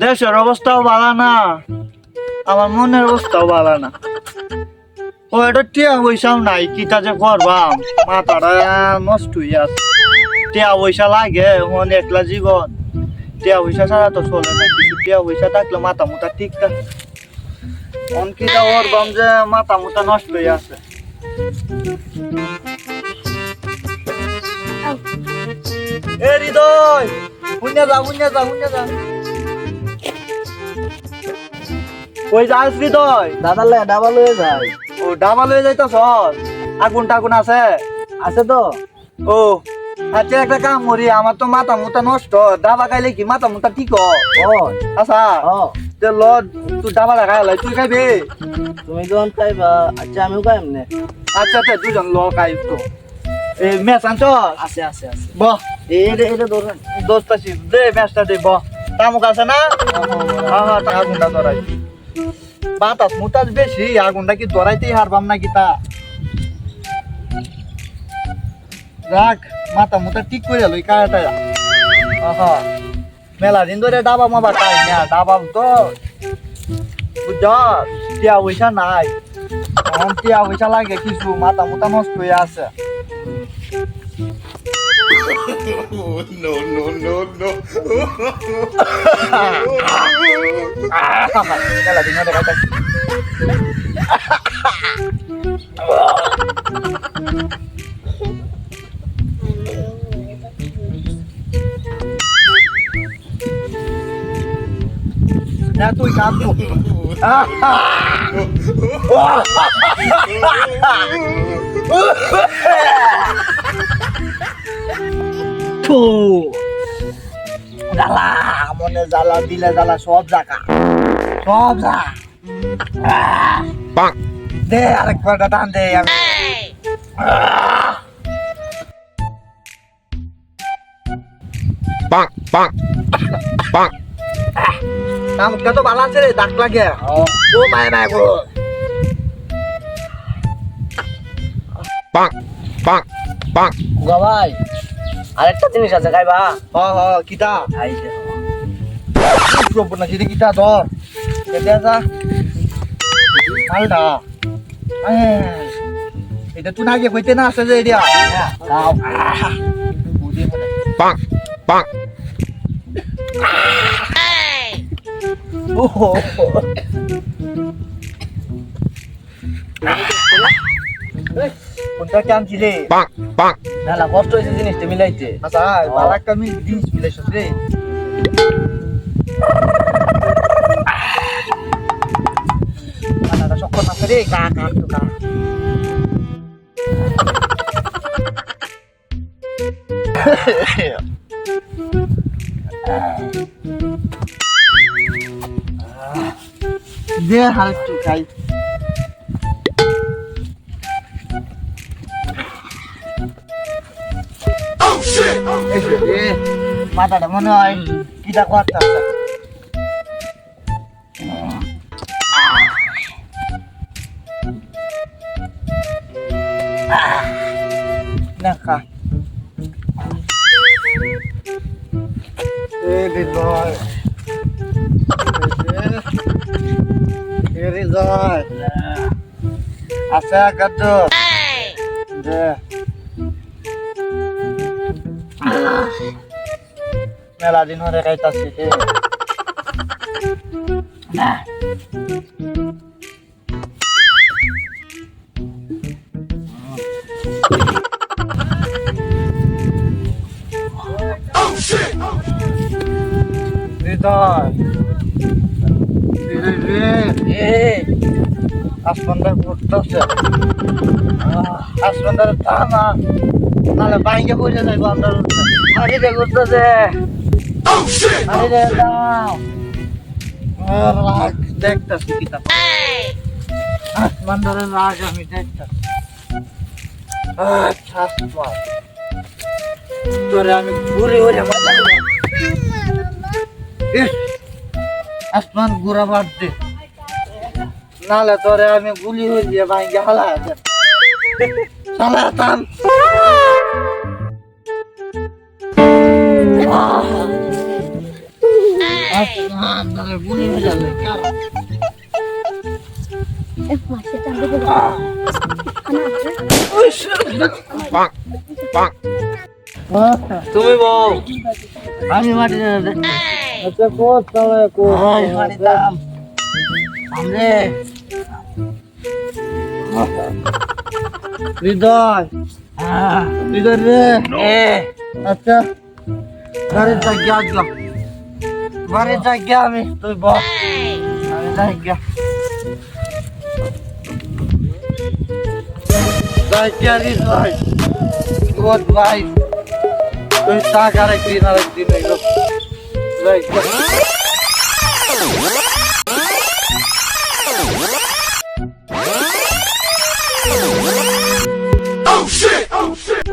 দেশের অবস্থাও ভালো না, আমার মনের অবস্থাও ভালো না। ও এটা টিয়া পয়সাও নাই, কিটা যে করবাম, মাথাটা নষ্ট হয়ে আছে। টিয়া পয়সা লাগে, মনে একলা জীবন। টিয়া পয়সা ছাড়া তো চলে না, কিছু টিয়া পয়সা থাকলে মাথা মুথা ঠিক থাকে। অনকিটা করবাম যে মাথা মুথা নষ্ট হয়ে আছে। এ হৃদয়, শুনে যা। কই যাস হৃদয়? দাদালে ডাবা লয়ে যায়। ও ডাবা লয়ে যাইতাছ? আগুন টাগুন আছে? আছে তো। ও আচ্ছা, একটা কাম করি, আমার তো মাথা মুথা নষ্ট, ডাবা খাইলে কি মাথা মুথা ঠিক হয়? ও আচ্ছা ও তে ল, তুই ডাবা খাই লাই, তুই খাইবি? তুমি যখন খাইবা আচ্ছা আমিও খাই এমনি। আচ্ছা তে দুজন ল খাই তো। এ ম্যাচ আনছ? আছে আছে আছে। বহ এটা ধরেন। দোস্ত আছি, দে ম্যাচটা দে। বহ তামুক আছে না? হ্যাঁ, আগুনটা ধরাই। বাতাস মুতাস বেশি, আগুনটা কি ধরাইতেই হারবাম নাকি তা? রাখ, মাথা মুথা ঠিক করে লই কাটাটা। মেলা দিন ধরে ডাবা মাবা খাই না, ডাবা তো বুঝছ, টিয়া পয়সা নাই। এখন টিয়া পয়সা লাগে কিছু, মাথা মুথা নষ্ট হয়ে আছে। No, no, no, no. মেলা দিন ধরে খাইতাছি। না তুই কাম তো। জ্বালা মনে জ্বালা, দিলে জ্বালা, সব জায়গা দে আরেক কটা টান দে। আমি কামটা তো ভালো আছে রে, দাগ লাগে। ও মায় মায় গো। উগা ভাই আরেকটা জিনিস আছে খাইবা? কিটা এই যে প্রবণ না সেটা কিটা ধর এটা যা মালটা। এটা তুই আগে কইতে না আসে যে এটা খাও। কোনটা কেমন ছিলে? না কষ্ট হয়েছে জিনিসটা মিলাইতে। আচ্ছা ভালো একটা জিনিস মিলাইছিস রে। কানাডা শক্ত না রে, কা কা তো কা। দে হাল একটু খাই। মাথাটা মনে হয় কিটা করতে আছে। না খা আছে গাদ্দ দে। মেলা দিন ধরে খাইতাছি রে। আসমানটা ঘুরতেছে, আসমানটার টানা নাহলে বাইকে বসে যাইবো। আমরা হাড়িতে ঘুরতেছে, হাড়িতে দাও রাগ দেখতেছি কিতা আসমানটার রাগ আমি দেখতেছি। আচ্ছা আসমান তোরে আমি ঘুরে ঘুরে মজা করব। আসমান ঘুরা বাদ দে, নাহলে তোরে আমি গুলি হয়ে দিয়ে ভাঙ্গে হালা আছে চালাতাম। তুমি বল আমি মাটি আচ্ছা কোচ তাহলে কোচ মাটি দাম আমরে হৃদয় হৃদয় রে আচ্ছা বাড়ির জায়গা আসলাম বাড়ির জায়গা আমি তুই বল আমি জায়গা জায়গা হৃদয় কোচ ভাই তুই টাকা আরেকদিন হইল জায়গা Oh shit! Oh shit!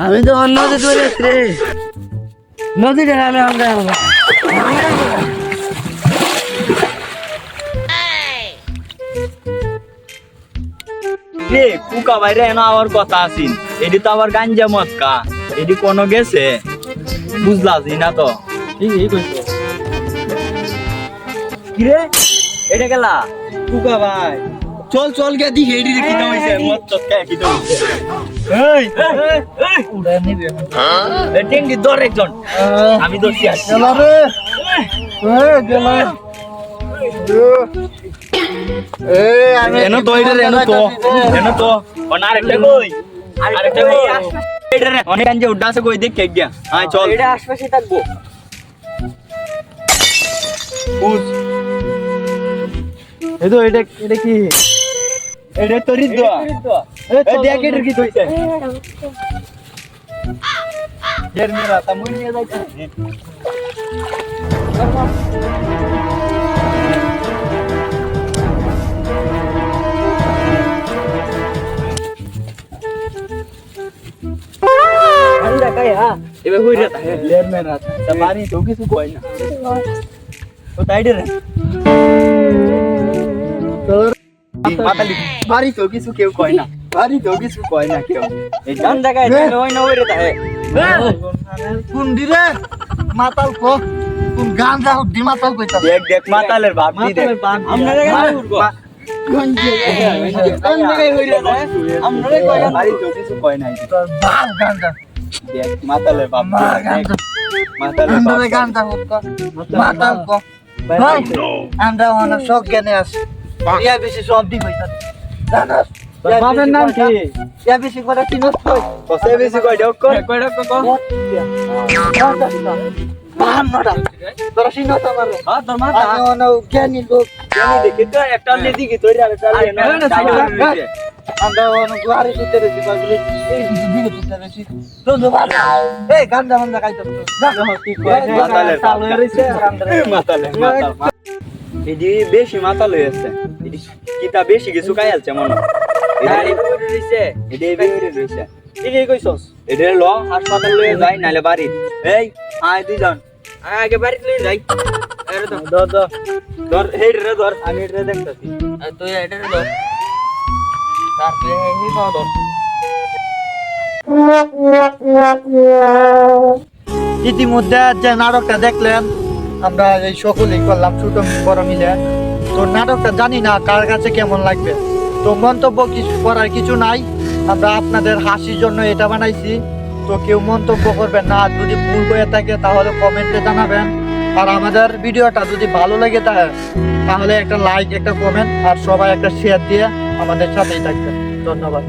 আমি তো অন্য নদী ধরে রে নদীটা আমি আমরা রে কুকা বাইরে এনে আমার কথা আছিন এটি তো আবার গাঞ্জা মস্কা এটি কোনো গেছে বুঝলাছি না তো ঠিকই কইছো কিরে এটা গেলা কুকা ভাই চল চল গে দি হেডি কি দাও হইছে মত চটকা কি দাও হইছে এই উড়ে নিবে এ টেন্ডি ধর একজন আমি ধরছি আসছি গেলা রে গেলা আমি এনো তো এনো তো অন আরেকটা কই আরেকটা কই এটা রে অনেক গাঞ্জা উড্ডাছে কই দেখ কে গিয়া আয় চল এটা আশপাশে থাকবো বুঝ এটা এটা কি এটা তোরি দোয়া এ দেখ এটা কি হইছে দের মেরা তামুই নিয়ে যাইছে আন্ডা কাই হ্যাঁ এবে হই রে দের মেরা তামারি তো কিছু কই না তো তাইডে রে মাতালি বাড়ি তো কিছু কেউ কয় না বাড়ি তো কিছু কয় না কেউ এই জান জায়গায় ওই না ওই রে তাহে কোন দিরে মাতাল কো কোন গাঞ্জা হুদ্দি মাতাল কইতা দেখ দেখ মাতালের ভাব দি দেখ আমরা আমরা কয় না বাড়ি তো কিছু কয় না বাল গাঞ্জা দেখ মাতালের ভাব দেখ মাতালের আমরা ভাব গাঞ্জা হুদ্দ মাতাল কো ভাই আমরা অনেক শখ জ্ঞানে আছি ইয়া বেশি সব দি কইতা জানাস বাবার নাম কি ইয়া বেশি করে চিনস কই কসে বেশি কয় ডক কয় ডক কো বাহান্নটা তোরা চিনস আমার হ্যাঁ তোর মাতা আমি অনেক জ্ঞানী লোক জানি দেখি তো একটা লে দিকে তোর আর একটা লে না আমরা অনেক গাড়ি দিতে রেছি বাগুলি এই দিকে দিতে রেছি তো ভালো এই গাঞ্জা মাঞ্জা খাইতো কি কয় মাতালের ভাব মাতালে মাতাল এদি বেশি মাতাল হয়েছে এদি কিটা বেশি কিছু খাই আলছে মনে এদি বেরি রইছে ঠিকই কইছস এদের ল হাসপাতাল লয়ে যাই নালে বাড়ি এই আয় দুইজন আগে বাড়িতে লই যাই আরে তো ধর ধর ধর হেড রে ধর আমি এটা দেখতাছি তুই এটা রে ধর তারপরে এই পাও ধর ইতিমধ্যে যে নাটকটা দেখলেন আমরা এই সকলেই করলাম ছোট বড় মিলে তো নাটকটা জানি না কার কাছে কেমন লাগবে তো মন্তব্য কিছু করার কিছু নাই আমরা আপনাদের হাসির জন্য এটা বানাইছি তো কেউ মন্তব্য করবেন না যদি ভুল হয়ে থাকে তাহলে কমেন্টে জানাবেন আর আমাদের ভিডিওটা যদি ভালো লেগে থাকে তাহলে একটা লাইক একটা কমেন্ট আর সবাই একটা শেয়ার দিয়ে আমাদের সাথেই থাকবেন ধন্যবাদ।